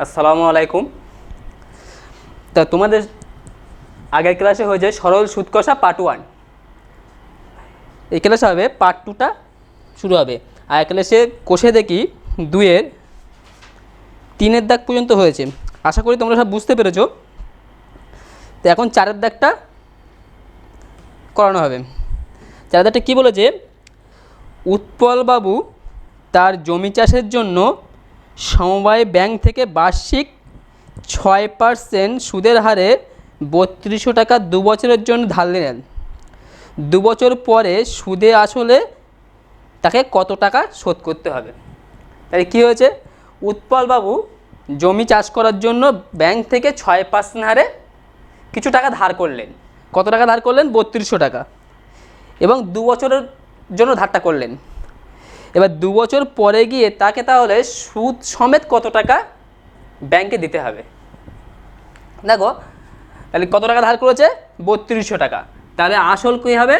আসসালামু আলাইকুম। তা তোমাদের আগের ক্লাসে হয়ে যায় সরল সুদ কষা পার্ট 1। এই ক্লাসে হবে পার্ট 2টা শুরু হবে। আগের ক্লাসে কষে দেখি 2-এর 3-এর দাগ পর্যন্ত হয়েছে, আশা করি তোমরা সব বুঝতে পেরেছো। তো এখন 4-এর দাগটা করানো হবে। 4-এর দাগটা কী বলেছে, উৎপলবাবু তার জমি চাষের জন্য সমবায় ব্যাংক থেকে বার্ষিক 6% সুদের হারে 3200 টাকা 2 বছরের জন্য ধার নিলেন। 2 বছর পরে সুদে আসলে তাকে কত টাকা শোধ করতে হবে। তাই কী হয়েছে, উৎপলবাবু জমি চাষ করার জন্য ব্যাংক থেকে 6% হারে কিছু টাকা ধার করলেন। কত টাকা ধার করলেন? 3200 টাকা, এবং 2 বছরের জন্য ধারটা করলেন। এবার 2 বছর পরে গিয়ে তাকে তাহলে সুদ সমেত কত টাকা ব্যাংকে দিতে হবে। দেখো তাহলে কত টাকা ধার করেছে? 3200 টাকা। তাহলে আসল কী হবে?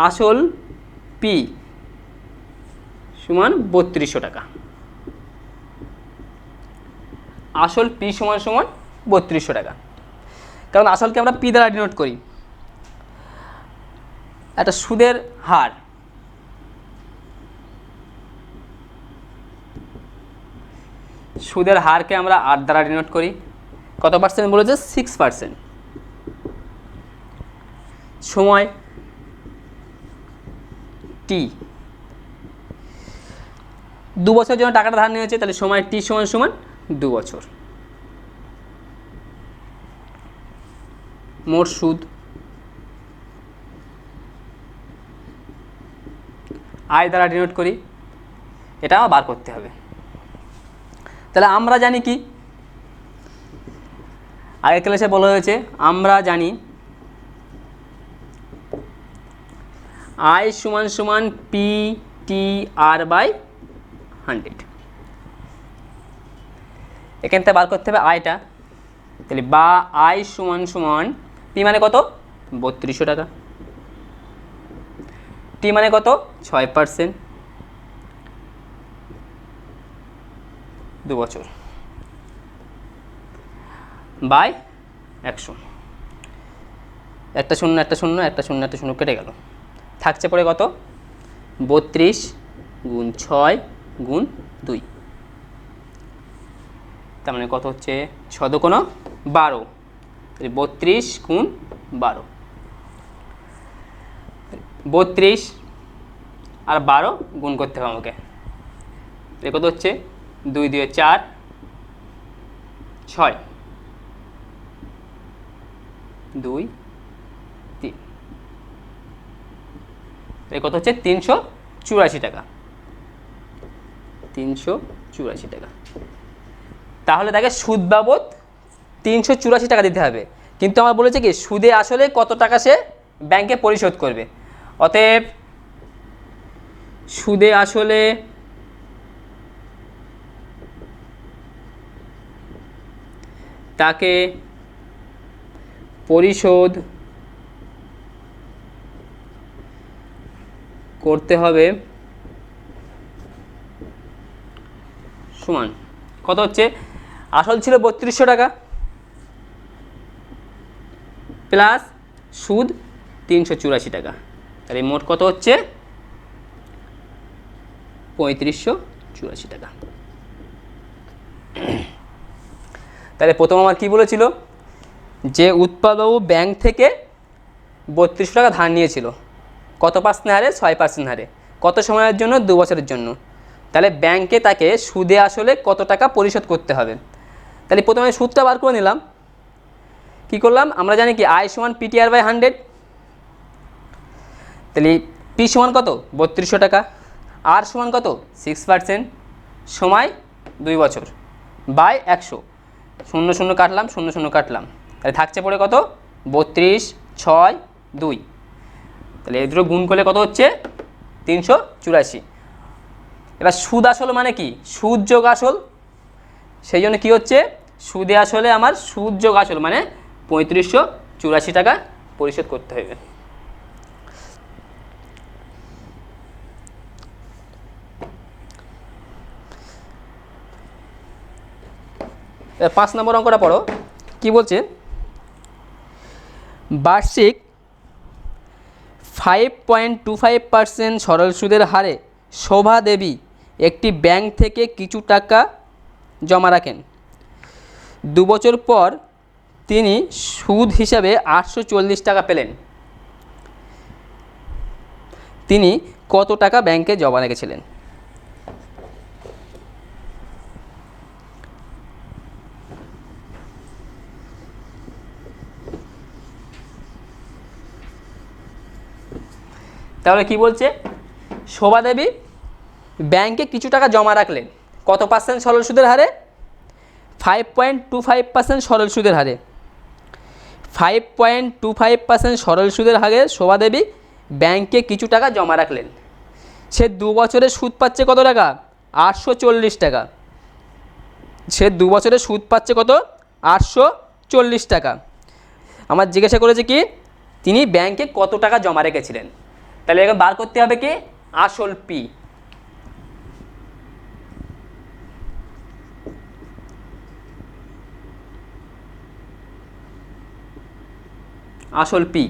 আসল পি সমান 3200 টাকা। আসল পি সমান 3200 টাকা, কারণ আসলকে আমরা পি দ্বারা ডিনোট করি। একটা সুদের হার, সুদের হারকে আমরা 8 দ্বারা ডিনোট করি। কত পার্সেন্ট বলেছে? 6%। সময় টি, 2 বছরের জন্য টাকাটা ধার নিয়েছে, তাহলে সময় টি সমান 2 বছর। মোট সুদ আয় দ্বারা ডিনোট করি, এটা বার করতে হবে। তাহলে আমরা জানি কি, আগের ক্লাসে বলা হয়েছে আমরা জানি আয় সমান পি টি আর বাই 100। এখান থেকে বার করতে হবে আয়টা। তাহলে বা আয় সমান পি মানে কত? 3200 টাকা। টি মানে কত? 6%, 2 বছর, বাই 100। একটা শূন্য একটা শূন্য একটা শূন্য একটা শূন্য কেটে গেল, থাকছে পরে কত? 32 গুণ 6 গুণ 2, তার মানে কত হচ্ছে? 6 দুগুণ 12, 32 গুণ 12, 32 আর 12 গুণ করতে হবে আমাকে। এ কত হচ্ছে? 2 2 4 6, 2 3, এ কত হচ্ছে? 384 টাকা। 384 টাকা। তাহলে তাকে সুদ বাবদ 384 টাকা দিতে হবে। কিন্তু আমার বলেছে কি, সুদে আসলে কত টাকা সে ব্যাংকে পরিশোধ করবে। অতএব সুদে আসলে তাকে পরিশোধ করতে হবে সমান কত হচ্ছে? আসল ছিল 3200 টাকা প্লাস সুদ 384 টাকা, তাহলে মোট কত হচ্ছে? 3584 টাকা। তাহলে প্রথম আমার কি বলেছিল, যে উৎপলবাবু ব্যাংক থেকে 3200 টাকা ধার নিয়েছিল। কত পার্সেন্ট হারে? 6% হারে। কত সময়ের জন্য? 2 বছরের জন্য। তাহলে ব্যাংকে তাকে সুদে আসলে কত টাকা পরিশোধ করতে হবে। তাহলে প্রথমে সুদটা বার করে নিলাম। কি করলাম? আমরা জানি কি আয় সমান পিটিআর বাই 100। তাহলে পি সমান কত? 3200 টাকা। আর সমান কত? 6%, সময় 2 বছর, বাই 100। 0 0 কাটলাম, 0 0 কাটলাম, তাহলে থাকছে পড়ে কত? 32 6 2। তাহলে এই দুটো গুণ করলে কত হচ্ছে? 384। এবার সুদ আসল মানে কি? সুদ যোগ আসল। সেই জন্য কী হচ্ছে, সুদে আসলে আমার সুদ যোগ আসল মানে 3584 টাকা পরিশোধ করতে হবে। 5 নম্বর অঙ্কটা পড়ো। কি বলছে, বার্ষিক 5.25% সরল সুদের হারে শোভা দেবী একটি ব্যাংক থেকে কিছু টাকা জমা রাখেন। 2 বছর পর তিনি সুদ হিসাবে 840 টাকা পেলেন। তিনি কত টাকা ব্যাংকে জমা রেখেছিলেন? তাহলে কি বলছে, শোভা দেবী ব্যাংকে কিছু টাকা জমা রাখলেন, কত পার্সেন্ট সরল সুদের হারে? 5.25% সরল সুদের হারে। 5.25% সরল সুদের হারে শোভা দেবী ব্যাংকে কিছু টাকা জমা রাখলেন। সে 2 বছরে সুদ পাচ্ছে কত টাকা? 840 টাকা। সে 2 বছরে সুদ পাচ্ছে কত? 840 টাকা। আমার জিজ্ঞাসা করেছে কি, তিনি ব্যাংকে কত টাকা জমা রেখেছিলেন। তাহলে এখানে বার করতে হবে কি, আসল পি। আসল পি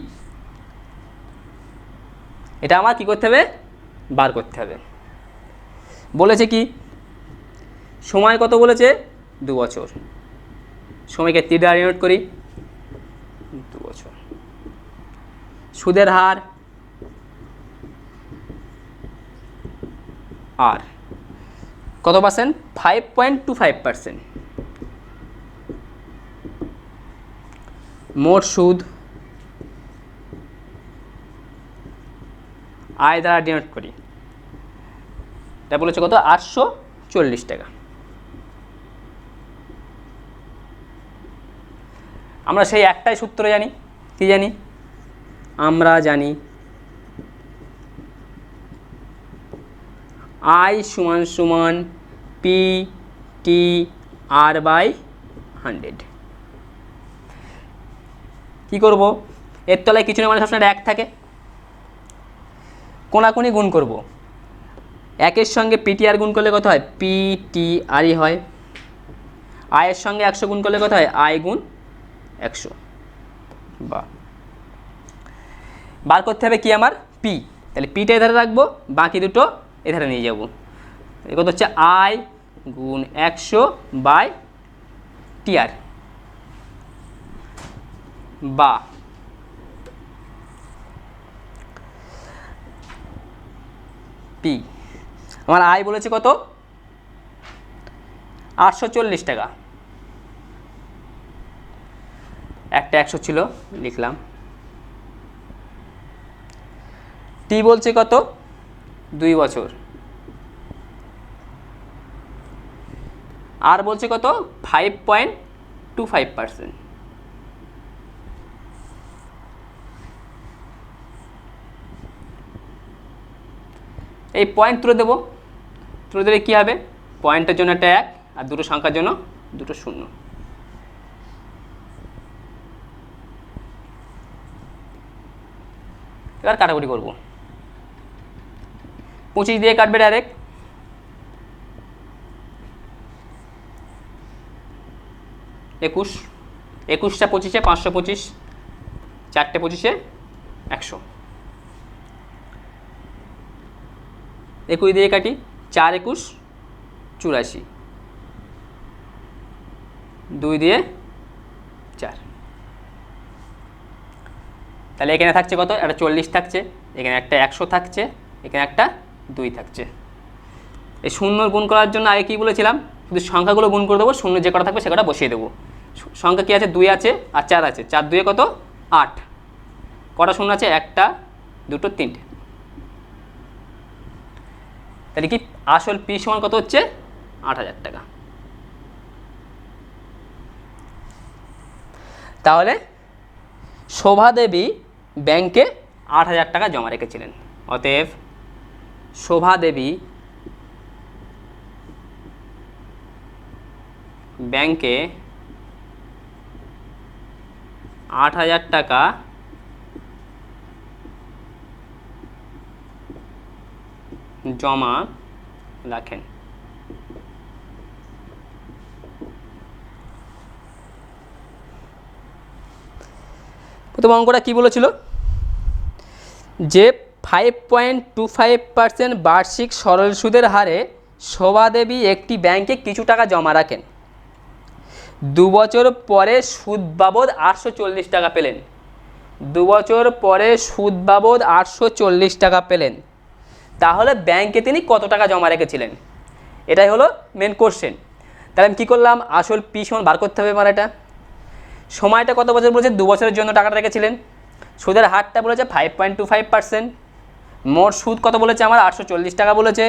এটা আমার কি করতে হবে, বার করতে হবে। বলেছে কি, সময় কত বলেছে? 2 বছর। সময়কে 3 দ্বারা ডিনোট করি, 2 বছর। সুদের হার আর কত পার্সেন্ট? 5.25%। মোট সুদ আয় দ্বারা ডিনোট করি, এটা বলেছে কত? 840 টাকা। আমরা সেই একটাই সূত্র জানি, কি জানি? আমরা জানি আই সমান সমান পি টি আর বাই 100। কী করব, এর তলায় কিছু না মানে সবসময় 1 থাকে, কোনাকুনি গুণ করব। 1-এর সঙ্গে পিটিআর গুণ করলে কত হয়? পিটিআরই হয়। আয়ের সঙ্গে 100 গুণ করলে কত হয়? আই গুণ 100। বার করতে হবে কি আমার? পি। তাহলে পিটা এধারে রাখবো, বাকি দুটো এধারে নিয়ে যাব। কত হচ্ছে? আই গুণ 100 বাই টিআর, বা পি। আমার আয় বলেছে কত? 840 টাকা। একটা 100 ছিল, লিখলাম। টি বলছে কত? 2 বছর। আর বলছে কত? 5.25%। এই পয়েন্ট তুলে দেবো, তুলে দিলে কী হবে? পয়েন্টের জন্য একটা 1 আর দুটো সংখ্যার জন্য দুটো 0। এবার কাটাকুটি করবো। 25 দিয়ে কাটবে ডাইরেক্ট। 21, 21টা 25-এ 525, 4টে 25-এ 100। 21 দিয়ে কাটি, 4 21 84, 2 দিয়ে 4। তাহলে এখানে থাকছে কত? একটা 40 থাকছে, এখানে একটা 100 থাকছে, এখানে একটা 2 থাকছে। এই শূন্য গুণ করার জন্য আগে কী বলেছিলাম? শুধু সংখ্যাগুলো গুণ করে দেবো, শূন্য যে কটা থাকবে সে কটা বসিয়ে দেবো। সংখ্যা কী আছে? 2 আছে আর 4 আছে। 4 2 কত? 8। কটা শূন্য আছে? 1টা 2টো 3টে। তাহলে কি আসল পি সমান কত হচ্ছে? 8000 টাকা। তাহলে শোভা দেবী ব্যাংকে 8000 টাকা জমা রেখেছিলেন। অতএব শোভা দেবী ব্যাংকে 8000 টাকা জমা রাখেন। প্রথম অঙ্কটা কী বলেছিল যে 5.25% বার্ষিক সরল সুদের হারে শোভা দেবী একটি ব্যাংকে কিছু টাকা জমা রাখেন, 2 বছর পরে সুদ বাবদ 840 টাকা পেলেন। 2 বছর পরে সুদ বাবদ 840 টাকা পেলেন, তাহলে ব্যাংকে তিনি কত টাকা জমা রেখেছিলেন? এটাই হলো মেন কোশ্চেন। তাহলে আমি কী করলাম, আসল পি সমান বার করতে হবে। মানে এটা সময়টা কত বছর বলেছে, 2 বছরের জন্য টাকাটা রেখেছিলেন। সুদের হারটা বলেছে 5.25%। মোট সুদ কত বলেছে আমার, 840 টাকা বলেছে।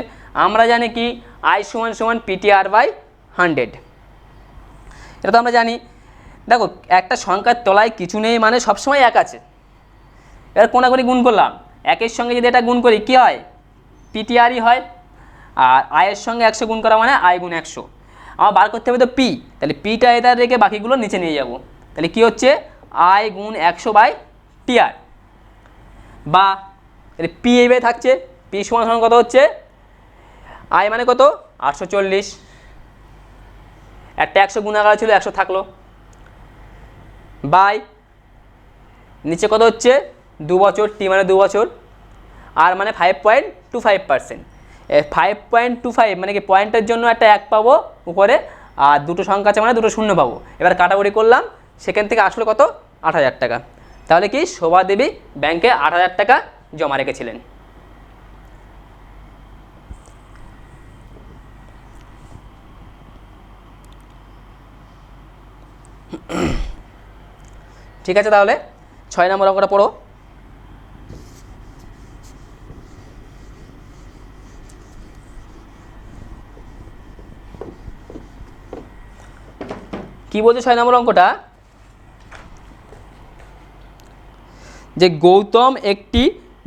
আমরা জানি কি আই সমান সমান PTR/100, এটা তো আমরা জানি। দেখো একটা সংখ্যার তলায় কিছু নেই মানে সবসময় এক আছে। এবার কোনাকুনি গুণ করলাম, একের সঙ্গে যদি এটা গুণ করি কী হয়, PTRই হয়। আর আয়ের সঙ্গে 100 গুণ করা মানে আই গুণ 100। আমার বার করতে হবে তো পি, তাহলে পিটা এটা রেখে বাকিগুলো নিচে নিয়ে যাব। তাহলে কী হচ্ছে, আই গুণ 100/TR, বা তাহলে পি এইভাবে থাকছে। পি সমান সমান কত হচ্ছে, আই মানে কত 840, একটা 100 গুণাকার ছিল 100 থাকলো, বাই নিচে কত হচ্ছে 2 বছর, টি মানে 2 বছর, আর মানে 5.25%। 5.25 মানে কি পয়েন্টের জন্য একটা 1 পাবো উপরে, আর দুটো সংখ্যা আছে মানে দুটো শূন্য পাবো। এবার কাটাকুটি করলাম, সেখান থেকে আসলো কত, 8000 টাকা। তাহলে কি শোভা দেবী ব্যাংকে 8000 টাকা জমা রেখেছিলেন। ঠিক আছে, তাহলে 6 নম্বর অঙ্কটা পড়ো। কি বলছে 6 নম্বর অঙ্কটা, যে গৌতম একটি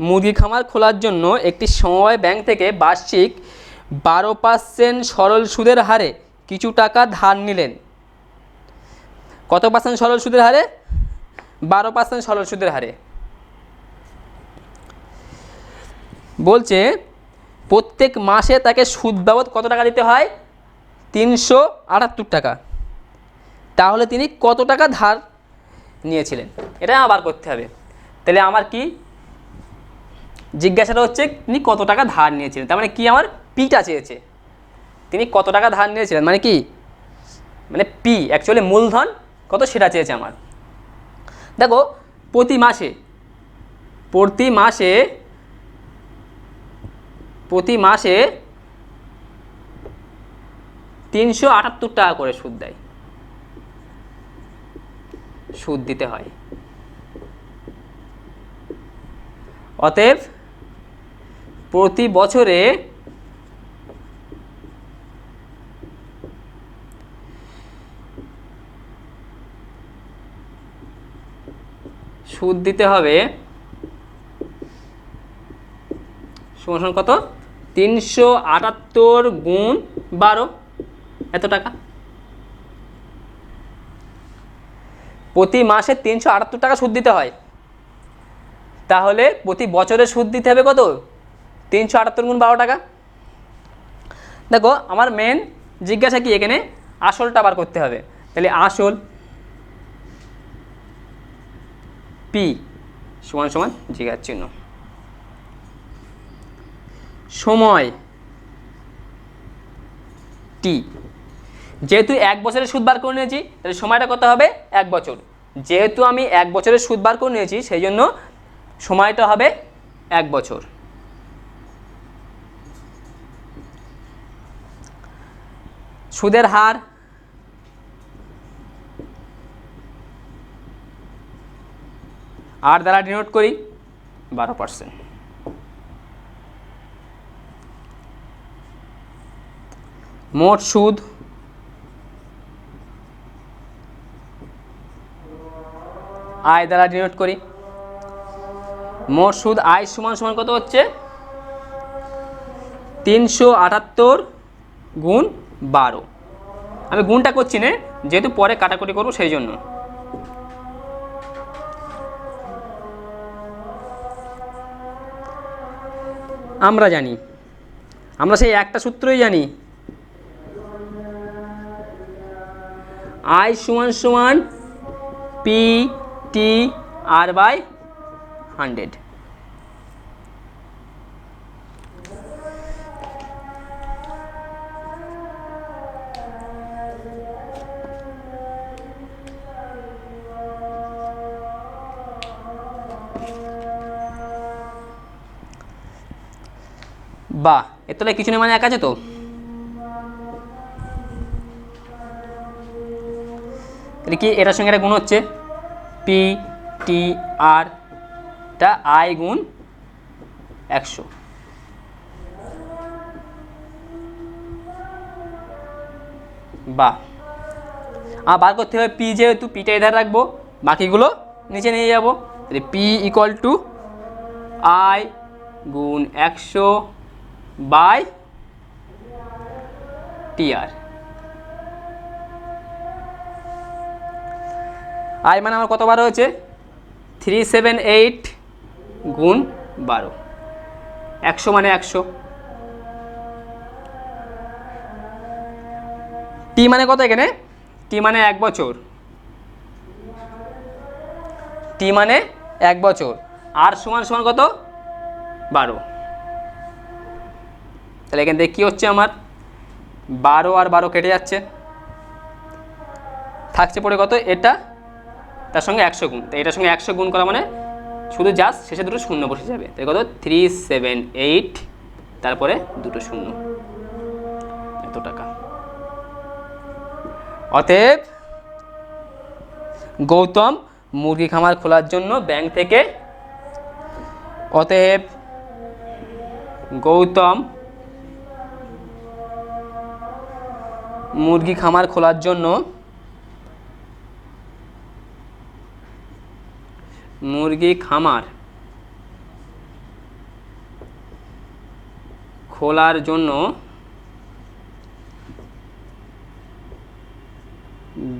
মুরগি খামার খোলার জন্য একটি সমবায় ব্যাংক থেকে বার্ষিক 12% সরল সুদের হারে কিছু টাকা ধার নিলেন। কত পার্সেন্ট সরল সুদের হারে, 12% সরল সুদের হারে। বলছে প্রত্যেক মাসে তাকে সুদ বাবদ কত টাকা দিতে হয়, 378 টাকা। তাহলে তিনি কত টাকা ধার নিয়েছিলেন, এটা আবার করতে হবে। তাহলে আমার কি জিজ্ঞাসাটা হচ্ছে, তিনি কত টাকা ধার নিয়েছিলেন, তার মানে কি আমার পিটা চেয়েছে, তিনি কত টাকা ধার নিয়েছিলেন মানে কি, মানে পি অ্যাকচুয়ালি মূলধন কত সেটা চেয়েছে আমার। দেখো প্রতি মাসে 378 টাকা করে সুদ দেয়, সুদ দিতে হয়। অতএব প্রতি বছরে সুদ দিতে হবে সমান কত, 378 গুণ 12, এত টাকা। প্রতি মাসে 378 টাকা সুদ দিতে হয়, তাহলে প্রতি বছরে সুদ দিতে হবে কত, 378 গুণ 12 টাকা। দেখো আমার মেন জিজ্ঞাসা কি, এখানে আসলটা বার করতে হবে। তাহলে আসল পি সমান সমান জিজ্ঞাসার চিহ্ন, সময় টি। যেহেতু 1 বছরের সুদ বার করে নিয়েছি, তাহলে সময়টা কত হবে, 1 বছর। যেহেতু আমি 1 বছরের সুদ বার করে নিয়েছি, সেই জন্য সময়টা হবে 1 বছর। সুদের হার আর দ্বারা ডিনোট করি 12%। মোট সুদ আয় দ্বারা ডিনোট করি। মোট সুদ আয় সমান সমান কত হচ্ছে, 378 গুণ 12। আমি গুণটা করছি না, যেহেতু পরে কাটাকুটি করবো সেই জন্য। আমরা জানি, আমরা সেই একটা সূত্রই জানি, আই সমান সমান PTR r/100। বাহ, এর তলায় কিছু নেই মানে এক আছে তো। এটা কি, এটার সঙ্গে এটা গুণ হচ্ছে, পি টি আর টা আই গুণ 100। বাহ, বার করতে হবে পি, যেহেতু পিটা এধারে রাখবো, বাকিগুলো নিচে নিয়ে যাবো। তাহলে পি ইকুয়াল টু আই গুণ 100 বাই টি আর। আই মানে আমার কতবার হয়েছে, 378 গুণ 12, 100 মানে 100। টি মানে কত এখানে, টি মানে 1 বছর, টি মানে 1 বছর, আর সমান সমান কত, 12। তাহলে এখান থেকে কী হচ্ছে আমার, 12 আর 12 কেটে যাচ্ছে, থাকছে পড়ে কত, এটা তার সঙ্গে 100 গুণ, তো এটার সঙ্গে 100 গুণ করা মানে শুধু জাস্ট শেষে দুটো শূন্য বসে যাবে। তাই কত, 378 তারপরে দুটো শূন্য, এত টাকা। অতএব গৌতম মুরগি খামার খোলার জন্য ব্যাংক থেকে, অতএব গৌতম মুরগি খামার খোলার জন্য মুরগি খামার খোলার জন্য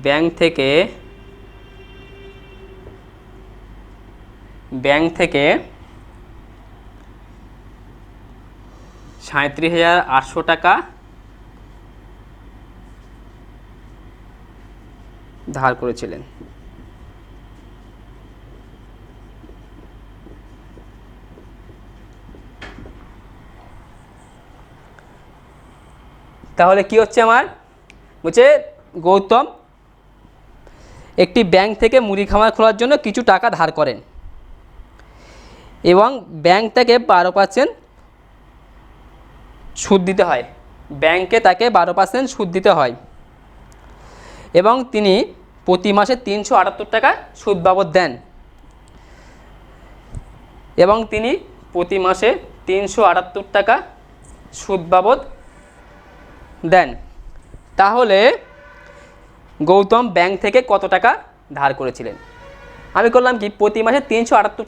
ব্যাংক থেকে 37,800 টাকা ধার করেছিলেন। তাহলে কি হচ্ছে আমার, বলছে গৌতম একটি ব্যাংক থেকে মুরগি খামার খোলার জন্য কিছু টাকা ধার করেন এবং ব্যাংক থেকে 12% সুদ দিতে হয়, ব্যাংকে তাকে 12% সুদ দিতে হয় এবং তিনি প্রতি মাসে 378 টাকা সুদ বাবদ দেন, এবং তিনি প্রতি মাসে 378 টাকা সুদ বাবদ দেন। তাহলে গৌতম ব্যাংক থেকে কত টাকা ধার করেছিলেন? আমি করলাম কি, প্রতি মাসে 378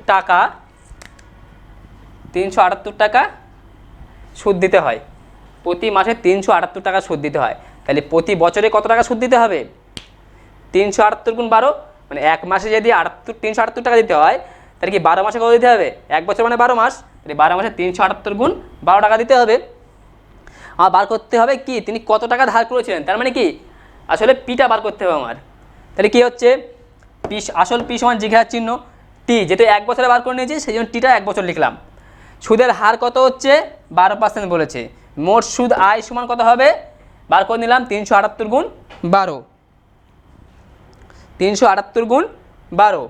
টাকা সুদ দিতে হয়, প্রতি মাসে 378 টাকা সুদ দিতে হয়। তাহলে প্রতি বছরে কত টাকা সুদ দিতে হবে, 378 গুণ 12, মানে এক মাসে যদি 378 টাকা দিতে হয়, তাহলে কি 12 মাসে কত দিতে হবে, এক বছর মানে 12 মাস, তাহলে 12 মাসে 378 গুণ 12 টাকা দিতে হবে। আর বার করতে হবে কি, তিনি কত টাকা ধার করেছিলেন, তার মানে কি আসলে পিটা বার করতে হবে আমার। তাহলে কি হচ্ছে, পি আসল পি সমান জিজ্ঞাসার চিহ্ন, টি যেহেতু 1 বছরে বার করে নিয়েছি সেই জন্য টিটা 1 বছর লিখলাম। সুদের হার কত হচ্ছে, 12% বলেছে, মোট সুদ আয় সমান কত হবে, বার করে নিলাম 378 গুণ 12, 378 গুণ 12।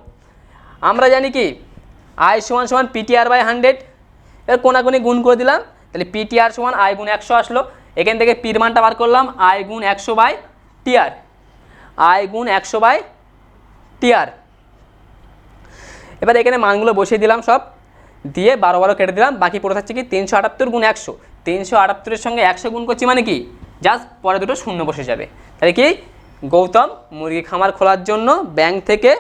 আমরা জানি কি আই সমান সমান পিটিআর বাই 100, এর কোনাকুনি গুণ করে দিলাম, তাহলে পিটিআর সমান আই গুণ 100 আসলো। এখান থেকে পির মানটা বার করলাম, আই গুণ 100 বাই টিআর, আই গুণ 100 বাই টিআর। এবার এখানে মানগুলো বসিয়ে দিলাম সব, দিয়ে 12 কেটে দিলাম, বাকি পড়ে থাকছে কি 378 গুণ 100, 378 এর সঙ্গে 100 গুণ করছি মানে কি জাস্ট পরে দুটো শূন্য বসে যাবে। তাহলে কি গৌতম মুরগি খামার খোলার জন্য ব্যাংক থেকে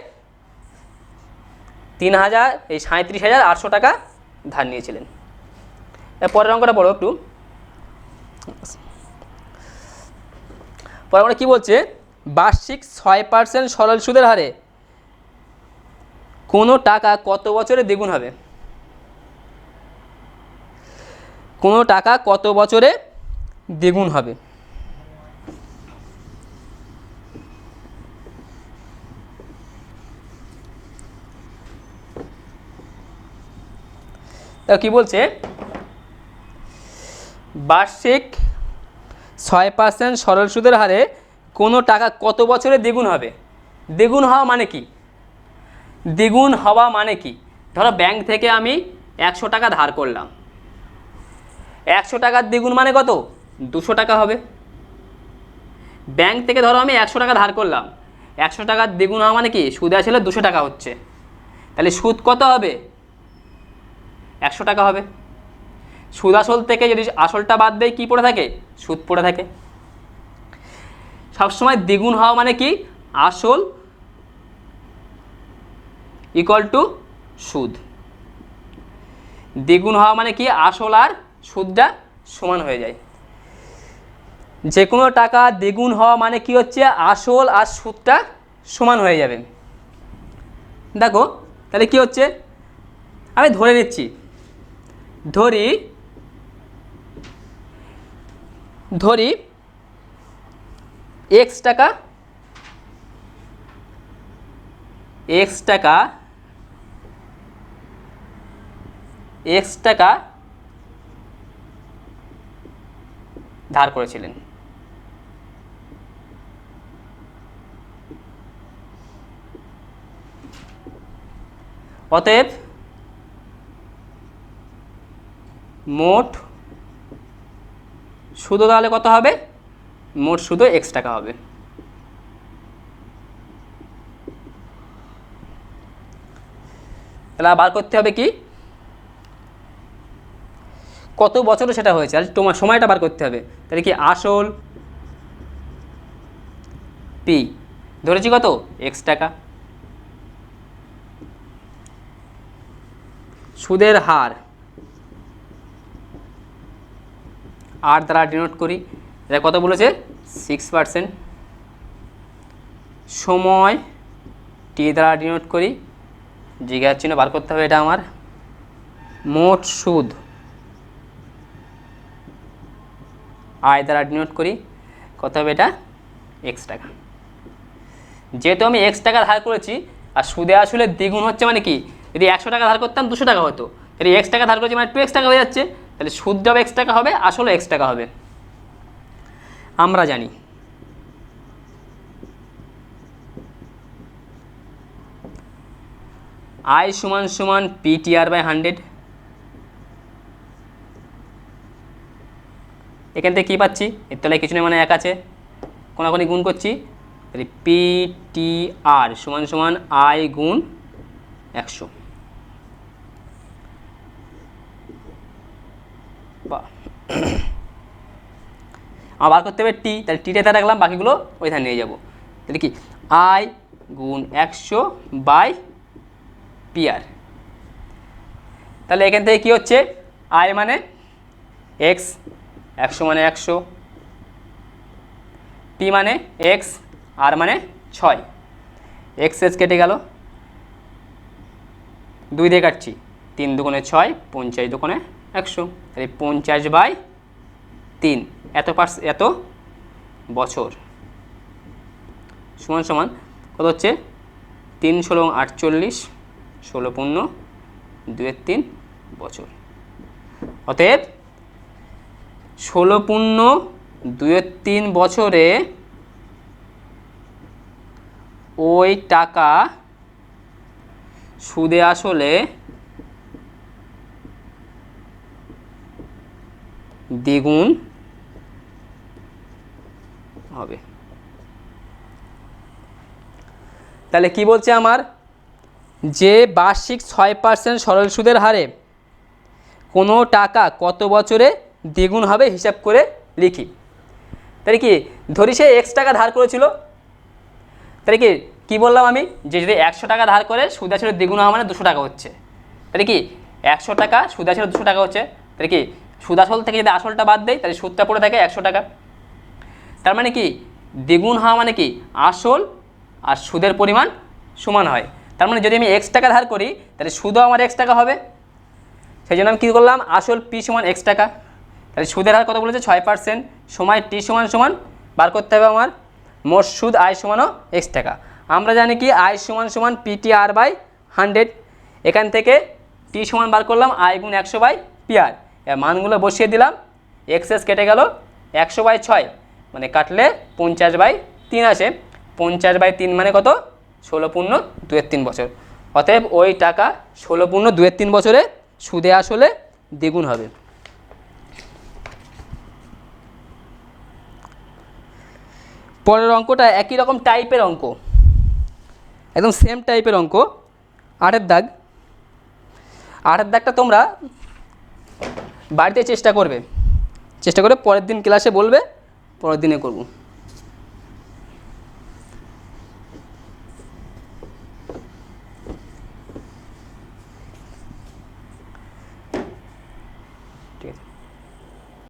37,800 টাকা ধার নিয়েছিলেন। পরের অঙ্কটা পড়ো একটু। পরে আমরা কি বলছে, বার্ষিক 6% সরল সুদের হারে কোনো টাকা কত বছরে দ্বিগুণ হবে, কোনো টাকা কত বছরে দ্বিগুণ হবে। কি বলছে, বার্ষিক 6% সরল সুদের হারে কোনো টাকা কত বছরে দ্বিগুণ হবে? দ্বিগুণ হওয়া মানে কি? দ্বিগুণ হওয়া মানে কি? ধরো ব্যাংক থেকে আমি 100 টাকা ধার করলাম, 100 টাকার দ্বিগুণ মানে কত? 200 টাকা হবে। ব্যাংক থেকে ধরো আমি 100 টাকা ধার করলাম, 100 টাকার দ্বিগুণ হওয়া মানে কি? সুদে আসলে 200 টাকা হচ্ছে, তাহলে সুদ কত হবে? 100 টাকা হবে। সুদ আসল থেকে যদি আসলটা বাদ দেয় কি পড়ে থাকে? সুদ পড়ে থাকে। সবসময় দ্বিগুণ হওয়া মানে কি? আসল ইকুয়াল টু সুদ। দ্বিগুণ হওয়া মানে কি? আসল আর সুদটা সমান হয়ে যায়। যে কোনো টাকা দ্বিগুণ হওয়া মানে কি হচ্ছে? আসল আর সুদটা সমান হয়ে যাবে। দেখো তাহলে কি হচ্ছে, আমি ধরে নিচ্ছি, ধরি x টাকা ধার করেছিলেন। অতএব মোট সুদ তাহলে কত হবে? মোট সুদ x টাকা হবে। তাহলে বার করতে হবে কি? কত বছরে সেটা হয়েছে, আর তোমার সময়টা বার করতে হবে। তাহলে কি আসল পি ধরেছি কত? x টাকা, সুদের হার আর দ্বারা ডিনোট করি, এটা কত বলেছে? 6%। সময় টি দ্বারা ডিনোট করি, জিজ্ঞাসা চিহ্ন বার করতে হবে এটা আমার। মোট সুদ আয় দ্বারা ডিনোট করি, কত হবে এটা? x টাকা। যেহেতু আমি x টাকা ধার করেছি আর সুদে আসলে দ্বিগুণ হচ্ছে মানে কি? যদি 100 টাকা ধার করতাম 200 টাকা হতো, তাহলে x টাকা ধার করেছি মানে 2x টাকা হয়ে যাচ্ছে, তাহলে সুদটাও x টাকা হবে, আসলে x টাকা হবে। আমরা জানি I সমান সমান PTR/100। এখান থেকে কী পাচ্ছি? এর তলায় কিছু নেই মানে 1 আছে, কোনাকুনি গুণ করছি, তাহলে PTR সমান সমান I গুণ 100। আবার করতে হবে টি, তাহলে টিটা রাখলাম, বাকিগুলো ওইখানে নিয়ে যাব। তাহলে কি I গুণ 100/PR। তাহলে এখান থেকে কি হচ্ছে? I মানে x, 100 মানে 100, p মানে x, r মানে 6, x কেটে গেল, 2 দিয়ে কাটছি, 3 দুগুণে 6, 50 দুগুণে 100, তাহলে 50/3 এত বছর সমান সমান কত হচ্ছে? 3 × 48, 16 × 2 = 3 বছর। অতএব 16 × 2 = 3 বছরে ওই টাকা সুদে আসলে দ্বিগুণ হবে। তাহলে কি বলছে আমার? যে বার্ষিক 6% সরল সুদের হারে কোনো টাকা কত বছরে দ্বিগুণ হবে হিসাব করে লিখি। তাহলে কি ধরি সে x টাকা ধার করেছিল, তাহলে কি বললাম আমি? যে যদি 100 টাকা ধার করে সুদ আসলে দ্বিগুণ হওয়া মানে 200 টাকা হচ্ছে, তাহলে কি 100 টাকা সুদ আসলে 200 টাকা হচ্ছে, তাহলে কি সুদ আসল থেকে যদি আসলটা বাদ দেয় তাহলে সুদটা পড়ে থাকে 100 টাকা। তার মানে কি দ্বিগুণ হওয়া মানে কি আসল আর সুদের পরিমাণ সমান হয়। তার মানে যদি আমি x টাকা ধার করি তাহলে সুদও আমার x টাকা হবে। সেই জন্য আমি কী করলাম? আসল p সমান x টাকা, তাহলে সুদের হার কত বলেছে? 6%, সময় t সমান সমান বার করতে হবে আমার মোট সুদ I সমানও x টাকা। আমরা জানি কি I সমান সমান PTR/100। এখান থেকে টি সমান বার করলাম আই গুণ 100/PR, এর মানগুলো বসিয়ে দিলাম, এক্সএস কেটে গেল, 100/6 মানে কাটলে 50/3 আসে, 50/3 মানে কত, 16×2-3 বছর। অতএব ওই টাকা 16×2-3 বছরে সুদে আসলে দ্বিগুণ হবে। পরের অঙ্কটা একই রকম টাইপের অঙ্ক, একদম সেম টাইপের অঙ্ক। 8-এর দাগ, 8-এর দাগটা তোমরা বাড়িতে চেষ্টা করে পরের দিন ক্লাসে বলবে, পরের দিনে করব।